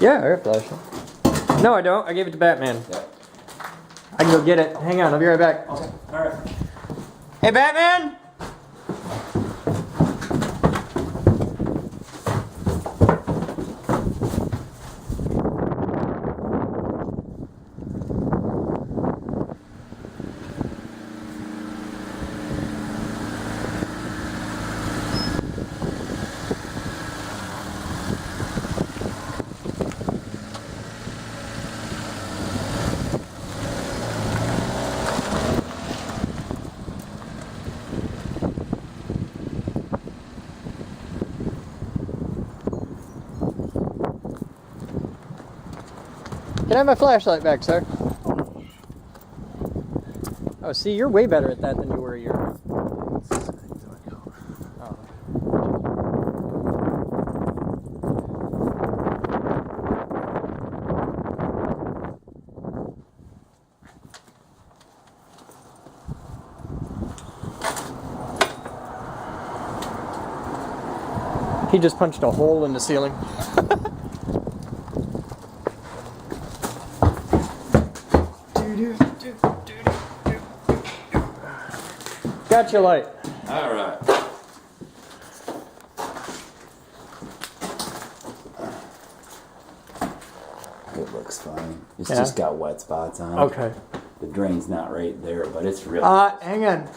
Yeah, I got a flashlight. No, I don't. I gave it to Batman. Yep. I can go get it. Hang on, I'll be right back. Okay. All right. Hey, Batman! Can I have my flashlight back, sir? Oh, see, you're way better at that than you were a year ago. Oh. He just punched a hole in the ceiling. Got your light. All right. It looks fine. It's just got wet spots on it. Okay. The drain's not right there, but it's really. Hang on.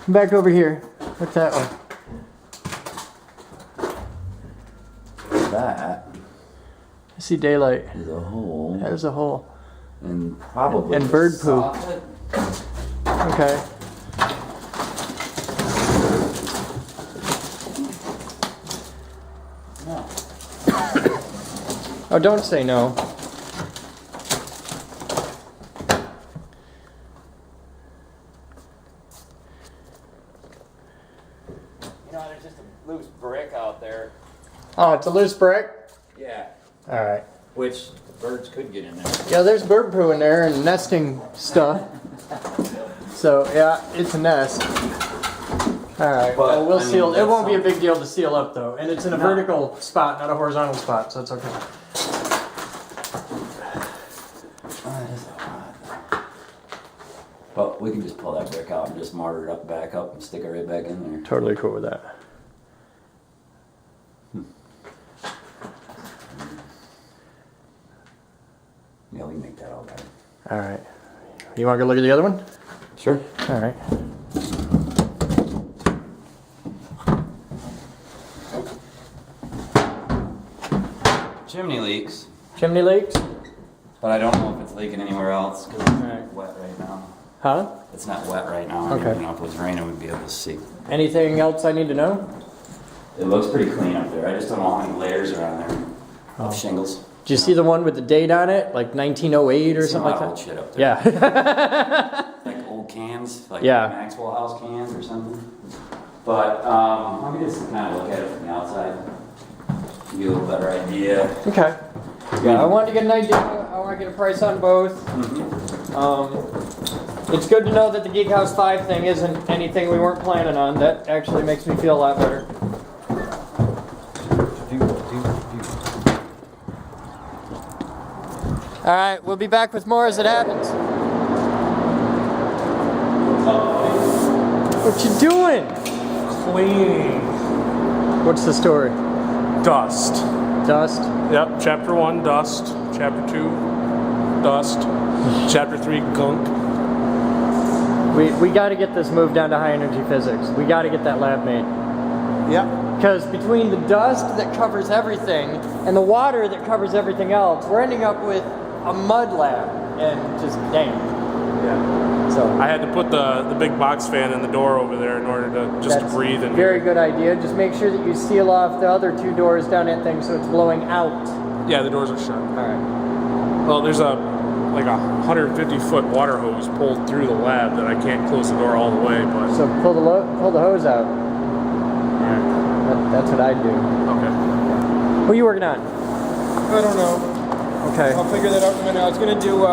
Come back over here. What's that one? That I see daylight. is a hole. There's a hole. And probably. And bird poop. soffit. Okay. No. Oh, don't say no. You know, there's just a loose brick out there. Oh, it's a loose brick? Yeah. All right. Which birds could get in there. Yeah, there's bird poo in there and nesting stuff. So, yeah, it's a nest. All right, But, well, we'll I mean, seal. It that's won't be a something. big deal to seal up, though. And it's in a No. vertical spot, not a horizontal spot, so it's okay. That is odd. But we can just pull that brick out and just mortar it up, back up, and stick it right back in there. Totally cool with that. Yeah, we can make that all better. All right. You want to go look at the other one? Sure. All right. Chimney leaks, Chimney leaks? but I don't know if it's leaking anywhere else because it's not wet right now. Huh? It's not wet right now. Okay. You know, if it was raining, we'd be able to see. Anything else I need to know? It looks pretty clean up there. I just don't know how many layers are on there Oh. of shingles. Did you see the one with the date on it? Like 1908 or See a something lot like of that? old shit up there. Yeah. Like old cans, like Yeah. Maxwell House cans or something. But let me just kind of look at it from the outside. Give you a little better idea. Okay. Yeah, I wanted to get an idea. I want to get a price on both. It's good to know that the Geek House 5 thing isn't anything we weren't planning on. That actually makes me feel a lot better. All right, we'll be back with more as it happens. What you doing? Cleaning. What's the story? Dust. Dust? Yep, chapter 1, dust. Chapter 2, dust. Chapter 3, gunk. We got to get this moved down to high energy physics. We got to get that lab made. Yep. Because between the dust that covers everything and the water that covers everything else, we're ending up with a mud lab and just damn. Yeah. So I had to put the big box fan in the door over there in order to just that's breathe in very here. good idea. Just make sure that you seal off the other two doors down that thing so it's blowing out. Yeah, the doors are shut. All right. Well, there's like a 150-foot water hose pulled through the lab that I can't close the door all the way, but... So pull the hose out. Alright. That's what I do. Okay. What are you working on? I don't know. Okay. I'll figure that out in a minute. I was gonna do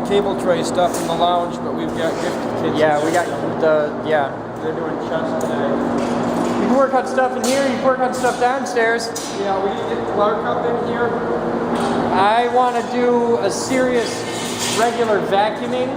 table tray stuff in the lounge, but we've got gift kits. Yeah, we got the They're doing chest today. We can work on stuff in here, you can work on stuff downstairs. Yeah, we need to get Clark up in here. I want to do a serious regular vacuuming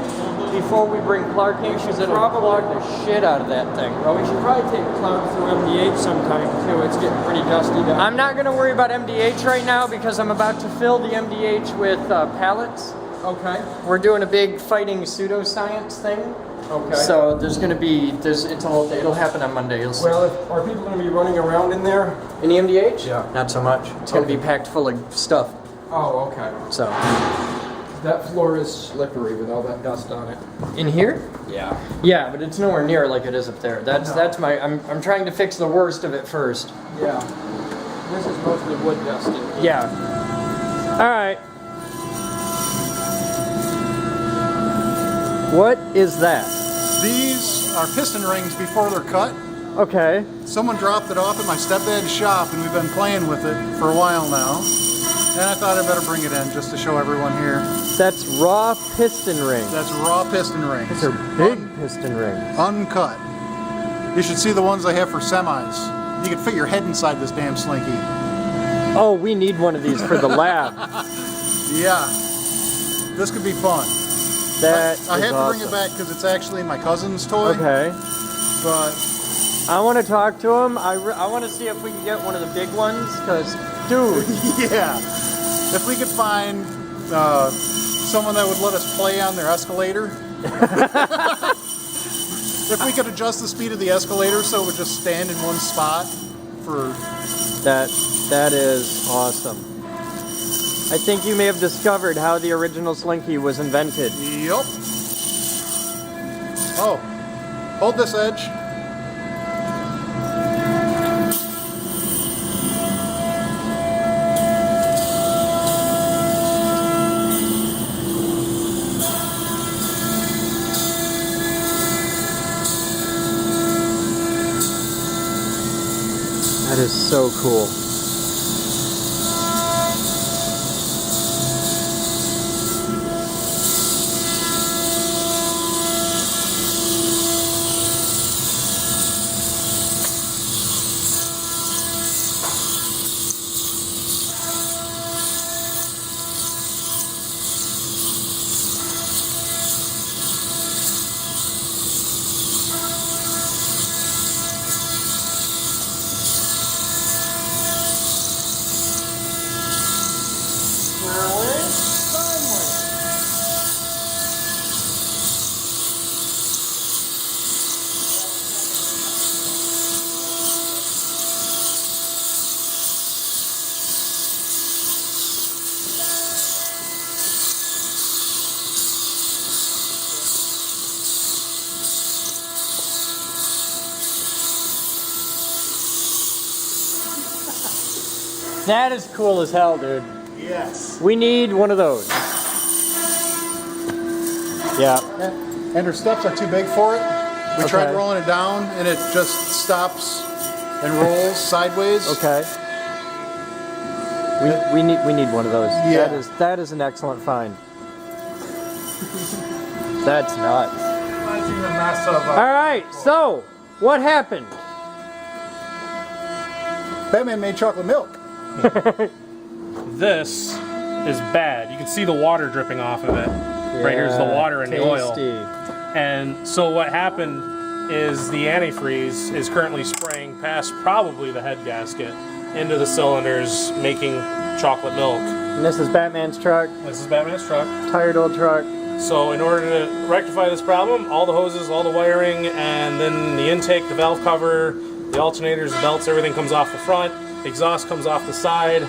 before we bring Clark in because it'll clog the shit out of that thing. Well, we should probably take Clark through MDH sometime too. It's getting pretty dusty down. I'm not going to worry about MDH right now because I'm about to fill the MDH with pallets. Okay. We're doing a big fighting pseudoscience thing. Okay. So there's going to be, it'll happen on Monday. You'll see. Well, are people going to be running around in there? In the MDH? Yeah. Not so much. It's going to be packed full of stuff. Oh, okay. So. That floor is slippery with all that dust on it. In here? Yeah. Yeah, but it's nowhere near like it is up there. That's my, I'm trying to fix the worst of it first. Yeah. This is mostly wood dusting. Yeah. All right. What is that? These are piston rings before they're cut. Okay. Someone dropped it off at my stepdad's shop and we've been playing with it for a while now. And I thought I'd better bring it in just to show everyone here. That's raw piston rings. That's raw piston rings. Those are big piston rings. Uncut. You should see the ones they have for semis. You could fit your head inside this damn slinky. Oh, we need one of these for the lab. Yeah. This could be fun. That I is have to bring awesome. it back because it's actually my cousin's toy. Okay. But I want to talk to him. I want to see if we can get one of the big ones because, dude. yeah. If we could find someone that would let us play on their escalator. If we could adjust the speed of the escalator so it would just stand in one spot for... That is awesome. I think you may have discovered how the original Slinky was invented. Yup. Oh, hold this edge. That is so cool. That is cool as hell, dude. Yes. We need one of those. Yeah. And her steps are too big for it. We tried Okay. rolling it down and it just stops and rolls sideways. Okay. We need one of those. Yeah. That is an excellent find. That's nuts. Imagine the mess of All right. So, what happened? Batman made chocolate milk. This is bad. You can see the water dripping off of it. Right here's the water and the oil. Tasty. And so what happened is the antifreeze is currently spraying past probably the head gasket into the cylinders, making chocolate milk. And this is Batman's truck. This is Batman's truck. Tired old truck. So in order to rectify this problem, all the hoses, all the wiring, and then the intake, the valve cover, the alternators, the belts, everything comes off the front. The exhaust comes off the side,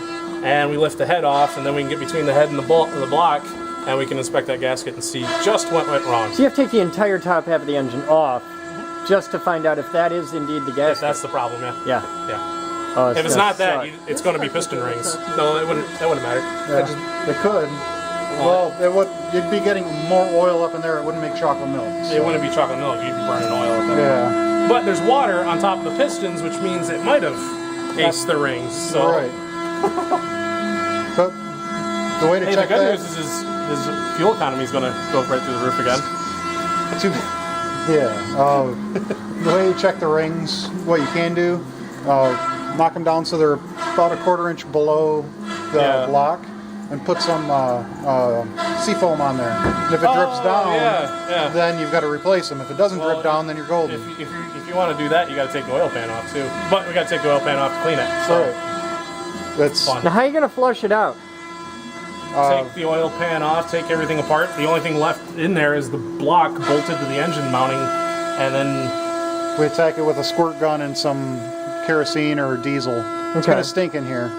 and we lift the head off, and then we can get between the head and the block, and we can inspect that gasket and see just what went wrong. So you have to take the entire top half of the engine off just to find out if that is indeed the gasket. That's the problem, yeah. Yeah. Yeah. Oh, If it's gonna not that, suck. it's going to be piston rings. No, that wouldn't matter. Yeah, it could. Well, you'd be getting more oil up in there. It wouldn't make chocolate milk. It wouldn't be chocolate milk. You'd be burning oil up there. Yeah. But there's water on top of the pistons, which means it might have aced the rings. So. Right. But the way to Hey, the check good that. news is his fuel economy is going to go right through the roof again. Too, Yeah. The way you check the rings, what you can do, knock them down so they're about a 1/4 inch below the block, and put some seafoam on there. And if it drips down, then you've got to replace them. If it doesn't drip down, then you're golden. If you want to do that, you got to take the oil pan off too. But we got to take the oil pan off to clean it. So that's fun. Now, how are you gonna flush it out? Take the oil pan off, take everything apart. The only thing left in there is the block bolted to the engine mounting, and then we attack it with a squirt gun and some kerosene or diesel. It's gonna stink in here.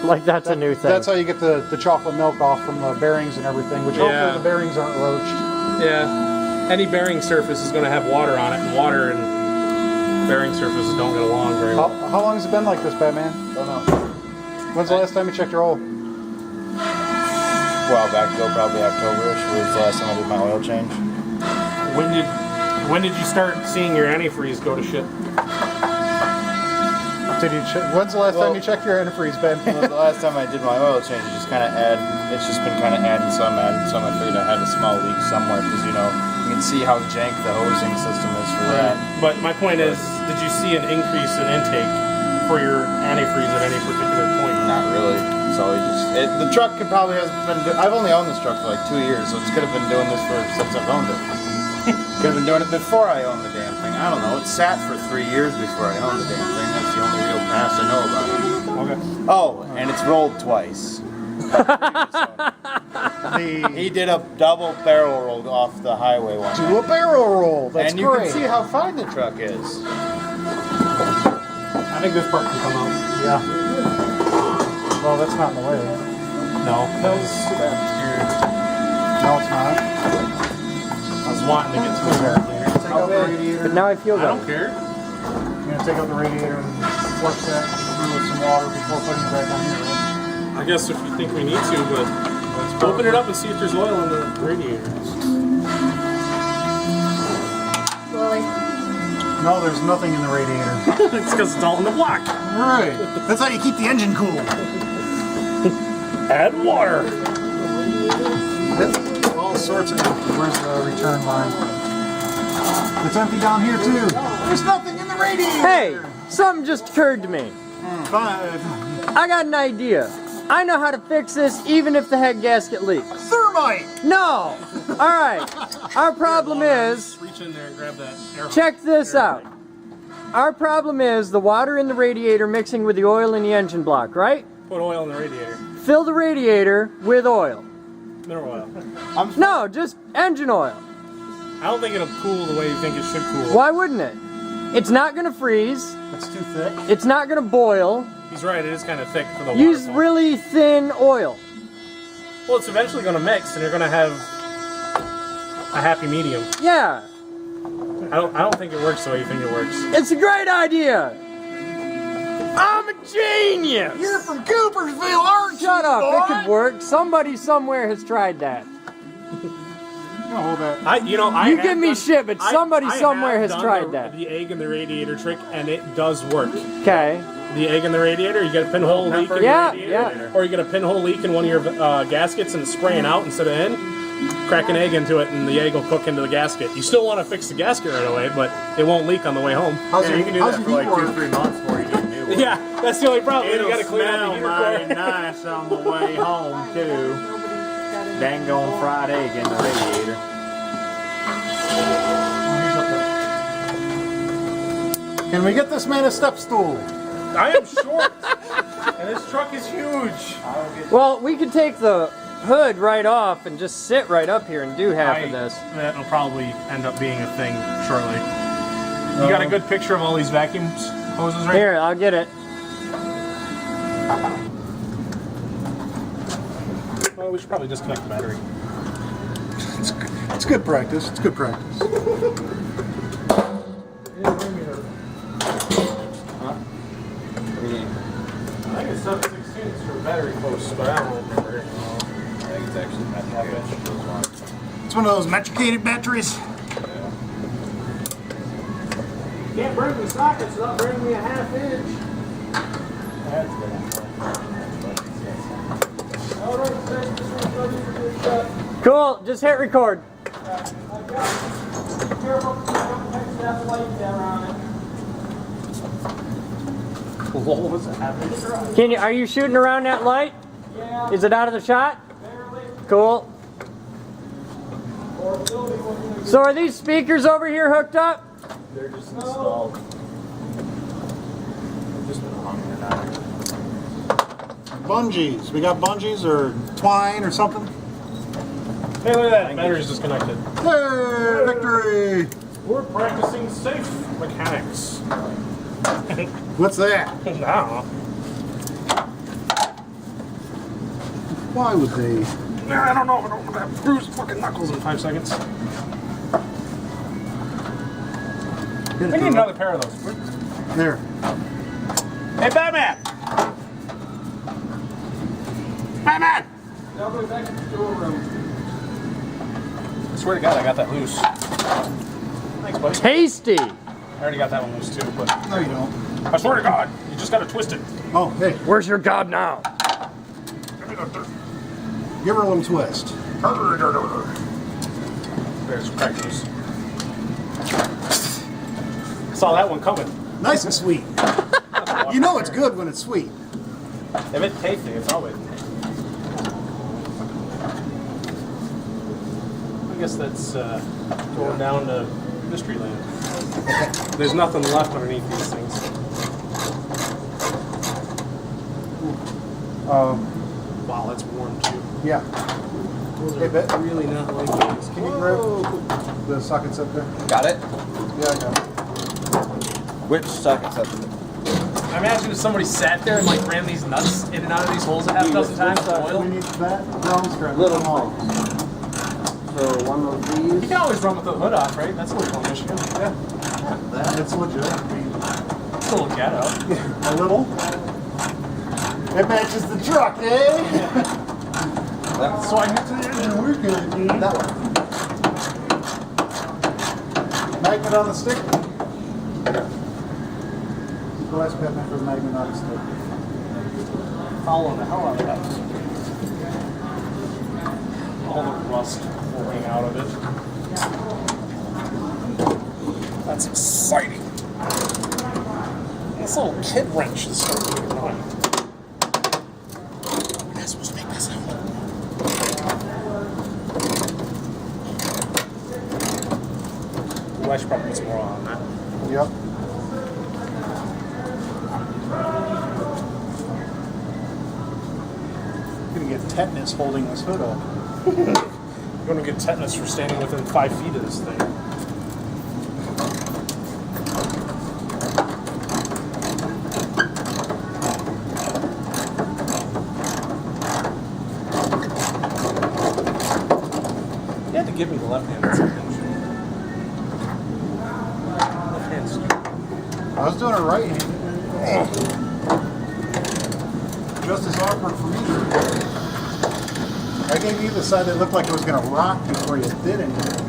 Like that's a new thing. That's how you get the chocolate milk off from the bearings and everything, which hopefully the bearings aren't roached. Yeah. Any bearing surface is going to have water on it, and water and bearing surfaces don't get along very well. How long has it been like this, Batman? Don't know. When's the last time you checked your oil? A while back ago, probably October-ish, was the last time I did my oil change. When did you start seeing your antifreeze go to shit? When's the last time you checked your antifreeze, Ben? Well, the last time I did my oil change, it's just been kind of adding some. I figured I had a small leak somewhere because, you know, you can see how jank the hosing system is for that. But my point is, did you see an increase in intake for your antifreeze at any particular point? Not really. So the truck has been. I've only owned this truck for like 2 years, so it's could have been doing this since I've owned it. Could have been doing it before I owned the damn thing. I don't know. It sat for 3 years before I owned the damn thing. That's the only real past I know about it. Okay. Oh, and it's rolled twice. He did a double barrel roll off the highway one. Do a barrel roll. That's and you great. can see how fine the truck is. I think this part can come out. Yeah. Well, that's not in the way. No. No, it's not. I was wanting to get to the radiator. Take out the radiator. But now I feel I good. don't care. You're gonna take out the radiator and flush that through with some water before putting it back on here. Right? I guess if you think we need to, but let's open it up and see if there's oil in the radiator. No, there's nothing in the radiator. It's because it's all in the block. Right. That's how you keep the engine cool. Add water. That's all sorts of empty. Where's the return line? It's empty down here too. There's nothing in the radiator. Hey, something just occurred to me. Fine. I got an idea. I know how to fix this even if the head gasket leaks. Thermite! No! Alright. Our problem is, Reach in there and grab that air hose. check this out. Our problem is the water in the radiator mixing with the oil in the engine block, right? Put oil in the radiator. Fill the radiator with oil. Mineral oil. No, just engine oil. I don't think it'll cool the way you think it should cool. Why wouldn't it? It's not gonna freeze. It's too thick. It's not gonna boil. He's right, it is kind of thick for the water. Use pump. really thin oil. Well, it's eventually going to mix, and you're going to have a happy medium. Yeah, I don't think it works the way you think it works. it's a great idea. I'm a genius. You're from Coopersville, aren't you? Shut up. boy? It could work. Somebody somewhere has tried that. No, hold that. You give me shit, but somebody somewhere has tried that. The egg in the radiator trick, and it does work. Okay. The egg in the radiator, you get a pinhole leak in Yeah, your radiator, yeah. or you get a pinhole leak in one of your gaskets and it's spraying out instead of in. Crack an egg into it, and the egg will cook into the gasket. You still want to fix the gasket right away, but it won't leak on the way home. You can do that for like 2 or 3 months before you get a new one. Yeah, that's the only problem. It'll You got to clean out smell the heater mighty core. nice on the way home too. Dang on fried egg in the radiator. Can we get this man a step stool? I am short, and this truck is huge. Well, we could take the hood right off and just sit right up here and do half of this. That'll probably end up being a thing shortly. You got a good picture of all these vacuum hoses right Here, I'll get it. Well, we should probably disconnect the battery. It's good practice. It's good practice. I think it's 7/16 for battery posts, but I don't remember. I think it's actually metric. It's one of those metricated batteries. Can't bring me sockets without bringing me a ½ inch. Cool, just hit record. careful, don't touch that light there on it. What was happening? Can you? Are you shooting around that light? Yeah, Is it out of the shot? barely. Cool. Or Sylvie wasn't So are these speakers over here hooked up? They're just installed. They've just been hung in out. Bungees. We got bungees or twine or something. Hey, look at that. Battery's disconnected. Hey, victory! We're practicing safe mechanics. What's that? I don't know. Why would they? I don't know if I don't have bruised fucking knuckles in 5 seconds. I need another pair of those. There. Hey, Batman! Batman! Now go back to the storeroom. I swear to God, I got that loose. Thanks, buddy. Tasty. I already got that one loose too, but No, you don't. I swear to God, you just gotta twist it. Oh, hey, Where's your god now? Give me the give her a little twist. There's crack loose. Saw that one coming. Nice and sweet. You know it's good when it's sweet. If it's tasty, it's always. I guess that's going down to mystery land. There's nothing left underneath these things. Wow, that's warm too. Yeah. Those Hey, are Bet. really not like these. Can you grab the sockets up there? Got it? Yeah, I got it. Which sockets up? I imagine if somebody sat there and like ran these nuts in and out of these holes a half dozen times with We oil. need that brown strap. Little small. So one of You these. can always run with the hood off, right? That's legal in Michigan. Yeah. It's legit. I mean, It's a little ghetto. a little. It matches the truck, eh? So I get to the engine. We're good, dude. That one. Magnet on the stick. Go ask Batman for the magnet on the stick. Following the hell out of that. All the rust pouring out of it. That's exciting. This little kid wrench is starting to get annoying. We're not supposed to make that sound. Ooh, I should probably put some more on that. Yep. Gonna get tetanus holding this hood up. You're going to get tetanus for standing within 5 feet of this thing. You had to give me the left hand. Left hand's I was doing it right hand. Just as awkward for me. I gave you the side that looked like it was going to rock before you did anything.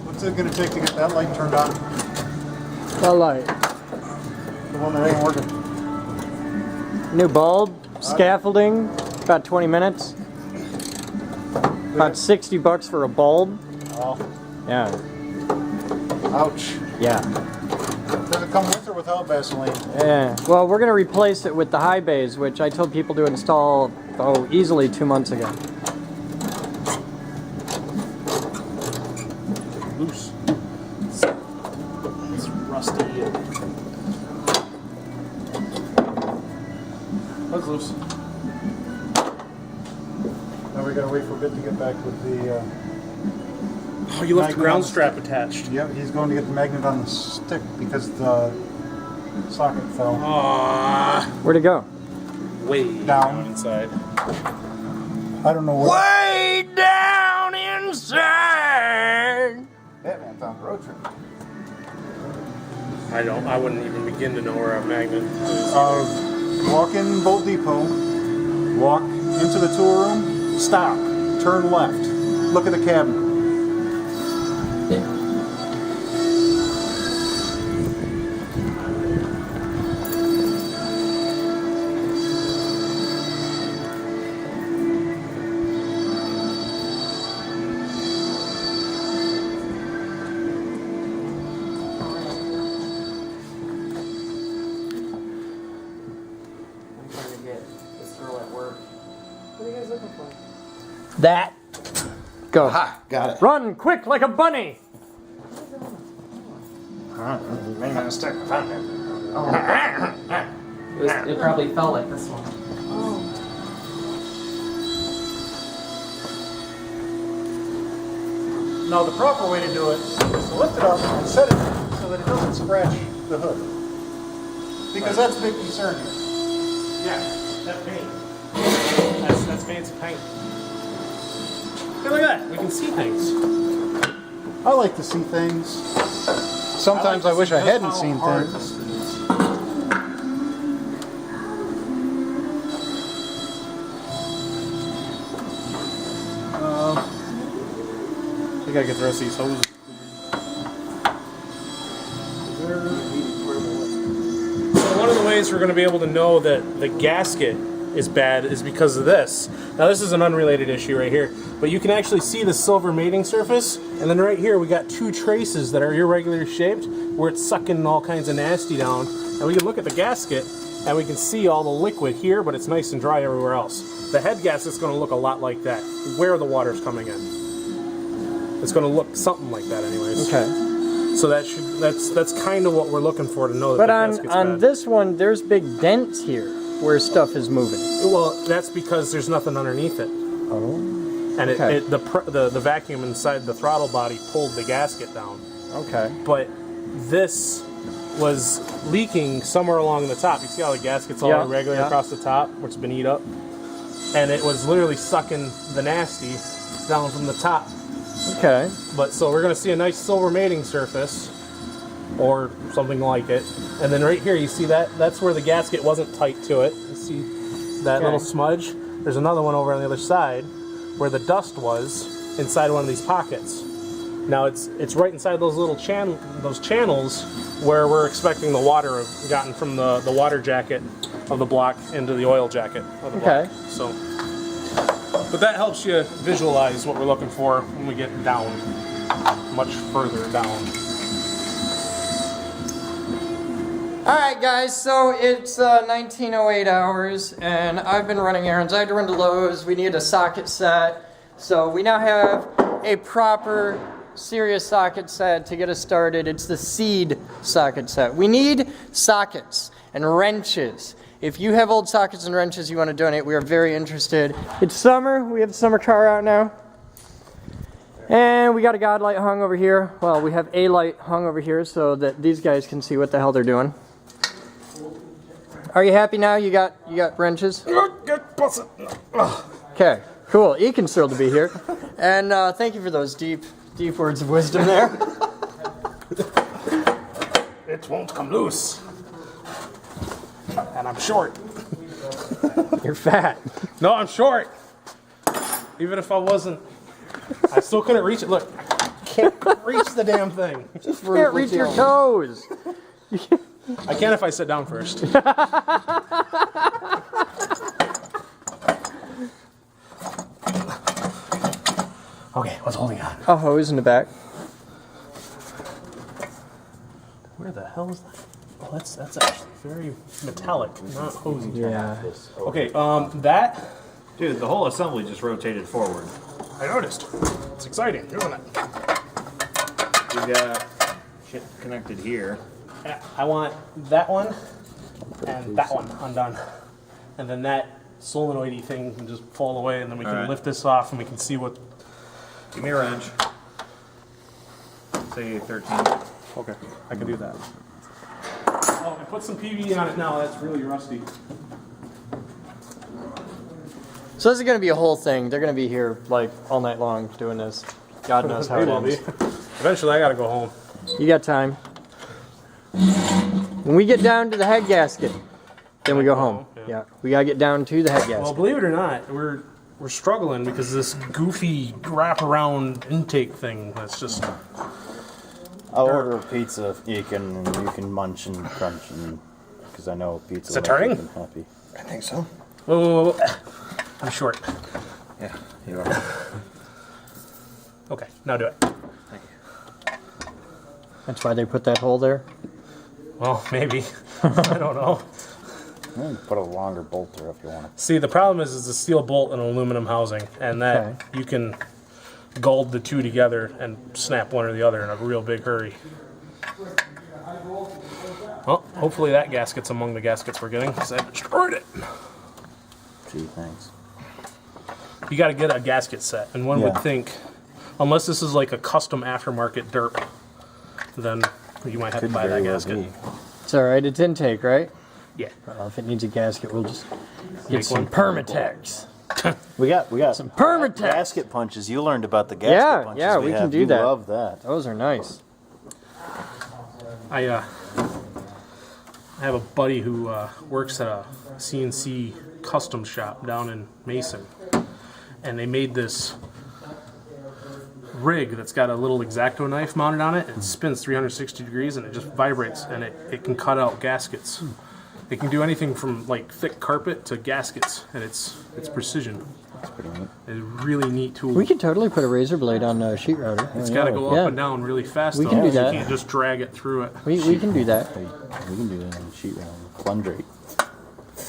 What's it going to take to get that light turned on? The light. The one that ain't working. New bulb, scaffolding, about 20 minutes. About $60 for a bulb. Oh, Yeah. ouch. Yeah. Does it come with or without Vaseline? Yeah. Well, we're gonna replace it with the high bays, which I told people to install easily 2 months ago. loose. It's rusty. That's loose. Now we gotta wait for Bit to get back with the. Oh, you left the Magnet on ground the strap attached. Yep, he's going to get the magnet on the stick because the socket fell. Aww. Where'd it go? Way Down. inside. I don't know what. Way down inside. Batman found the road trip. I wouldn't even begin to know where a magnet is. Walk in Bolt Depot, walk into the tool room, stop, turn left, look at the cabinet. That. Go. Aha, got it. Run quick like a bunny. It probably felt like this one. Now the proper way to do it is to lift it up and set it so that it doesn't scratch the hood. Because that's a big concern here. Yeah, that paint. That's fancy paint. Hey, look at that. We can see things. I like to see things. Sometimes I wish I hadn't seen things. We gotta get the rest of these hoses. So one of the ways we're going to be able to know that the gasket is bad is because of this. Now this is an unrelated issue right here, but you can actually see the silver mating surface, and then right here we got two traces that are irregular shaped where it's sucking all kinds of nasty down, and we can look at the gasket and we can see all the liquid here, but it's nice and dry everywhere else. The head gasket's going to look a lot like that, where the water's coming in. It's going to look something like that anyways. Okay. So that's kind of what we're looking for to know that But the gasket's on bad. this one, there's big dents here where stuff is moving. Well, that's because there's nothing underneath it. Oh. And Okay. the vacuum inside the throttle body pulled the gasket down. Okay. But this was leaking somewhere along the top. You see how the gasket's all Yeah, irregular yeah. across the top, where it's been eat up? And it was literally sucking the nasty down from the top. Okay. But so we're going to see a nice silver mating surface, or something like it. And then right here, you see that? That's where the gasket wasn't tight to it. You see that Okay. little smudge? There's another one over on the other side where the dust was inside one of these pockets. Now it's right inside those little channels where we're expecting the water to have gotten from the water jacket of the block into the oil jacket of the block. Okay. So, but that helps you visualize what we're looking for when we get down, much further down. Alright guys, so it's 1908 hours and I've been running errands. I had to run to Lowe's. We need a socket set. So we now have a proper serious socket set to get us started. It's the seed socket set. We need sockets and wrenches. If you have old sockets and wrenches you want to donate, we are very interested. It's summer. We have the summer car out now. And we got a God light hung over here. Well, we have a light hung over here so that these guys can see what the hell they're doing. Are you happy now? You got wrenches? Okay, cool. Eakin's thrilled to be here. And thank you for those deep words of wisdom there. It won't come loose. And I'm short. You're fat. No, I'm short. Even if I wasn't, I still couldn't reach it. Look, can't reach the damn thing. You can't reach your toes. I can if I sit down first. Okay, what's holding on? A hose in the back. Where the hell is that? Oh, that's actually very metallic, not hosey. Yeah. Okay, that Dude, the whole assembly just rotated forward. I noticed. It's exciting doing it. We've got shit connected here. Yeah, I want that one and that one undone. And then that solenoid-y thing can just fall away and then we can Alright. lift this off and we can see what... Give me a wrench. Say 13. Okay, I can do that. Oh, I put some PVD on it now, that's really rusty. So this is going to be a whole thing. They're going to be here like all night long doing this. God knows how They it will be. ends. Eventually I gotta go home. You got time. When we get down to the head gasket, then we go home. Yeah, we got to get down to the head Well, gasket. believe it or not, we're struggling because of this goofy wraparound intake thing that's just... I'll order a pizza, Eakin, and you can munch and crunch, and because I know pizza. Is it will make turning? Eakin happy. I think so. Whoa. I'm short. Yeah, you are. Okay, now do it. That's why they put that hole there. Well, maybe. I don't know. Put a longer bolt through if you want to. See, the problem is it's a steel bolt and an aluminum housing, and that you can guld the two together and snap one or the other in a real big hurry. Well, hopefully that gasket's among the gaskets we're getting, because I destroyed it. Gee, thanks. You got to get a gasket set, and one would think, unless this is like a custom aftermarket derp, then you might have to buy that gasket. It's all right. It's intake, right? Yeah. Well, if it needs a gasket, we'll just get some Permatex. We got Some Permatex. gasket punches. You learned about the gasket punches. Yeah, we can do you that. Love that. Those are nice. I have a buddy who works at a CNC custom shop down in Mason, and they made this rig that's got a little X-Acto knife mounted on it, and it spins 360 degrees, and it just vibrates, and it can cut out gaskets. It can do anything from like thick carpet to gaskets, and it's precision. That's pretty neat. It's a really neat tool. We could totally put a razor blade on a sheet router. It's got to go up and down really fast. We though. can do You that. can't just drag it through it. We can do that. We can do that on sheet round. Plunge rate.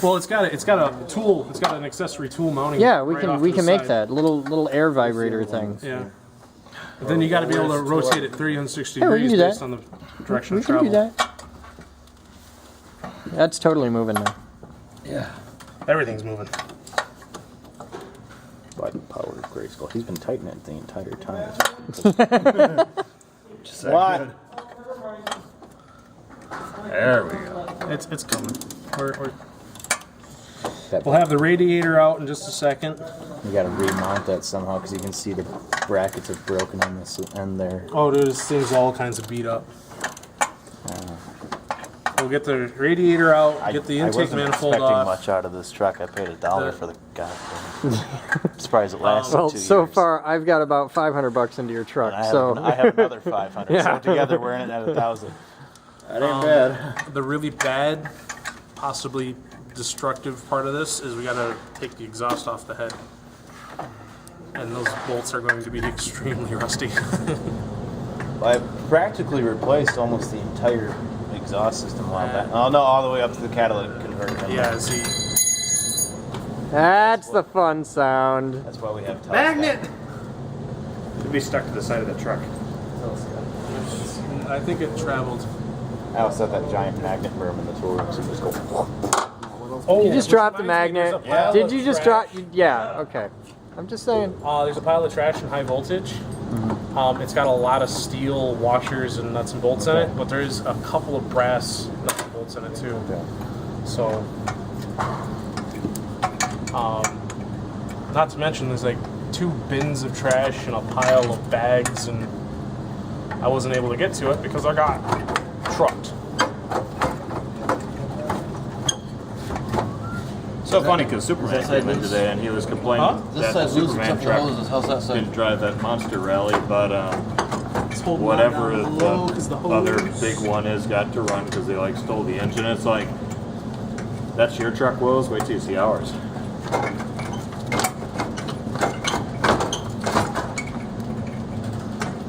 Well, it's got a tool. It's got an accessory tool mounting. Yeah, we right off can to the make side. that little air vibrator thing. Yeah. But then you got to be able to rotate it 360 Yeah, we can degrees do that. based on the direction We of can travel. do that. That's totally moving now. Yeah. Everything's moving. Button power Grayskull. He's been tightening it the entire time. What? There we go. It's coming. We'll have the radiator out in just a second. You gotta remount that somehow because you can see the brackets are broken on this end there. Oh, dude, this thing's all kinds of beat up. We'll get the radiator out, get the intake manifold expecting off. much out of this truck. I paid $1 for the goddamn. I'm surprised it lasted Well, 2 years. so far I've got about $500 into your truck. And So I have another 500. Yeah. So together we're in it at 1,000. That ain't bad. The really bad, possibly destructive part of this is we gotta take the exhaust off the head. And those bolts are going to be extremely rusty. I practically replaced almost the entire exhaust system a while back. Oh no, all the way up to the catalytic converter. Yeah, see. that's the fun sound. That's why we have Magnet! Should be stuck to the side of the truck. I think it traveled. I also set that giant magnet berm in the tool room, so you just go. Oh, You just which dropped the reminds me, there's magnet. a pile Did of you just trash. drop? Yeah. Okay. I'm just saying. There's a pile of trash in high voltage. It's got a lot of steel washers and nuts and bolts in it, but there's a couple of brass nuts and bolts in it too. So, not to mention there's like 2 bins of trash and a pile of bags, and I wasn't able to get to it because I got trucked. So funny because Superman came in today and he was complaining that the Superman truck didn't drive that monster rally, but whatever the other big one is got to run because they like stole the engine. It's like, that's your truck, Wills. Wait till you see ours.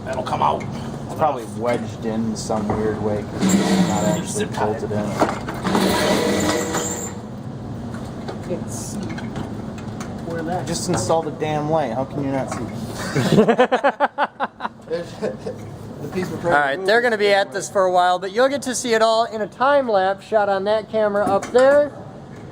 That'll come out. It's probably wedged in some weird way because it's not actually bolted in. Where that? Just install the damn light. How can you not see? All right, they're going to be at this for a while, but you'll get to see it all in a time lapse shot on that camera up there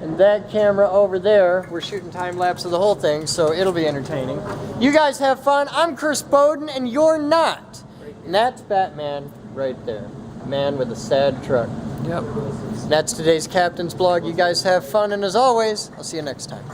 and that camera over there. We're shooting time lapse of the whole thing, so it'll be entertaining. You guys have fun. I'm Chris Boden, and you're not. And that's Batman right there. Man with a sad truck. Yep. That's today's Captain's Blog. You guys have fun, and as always, I'll see you next time.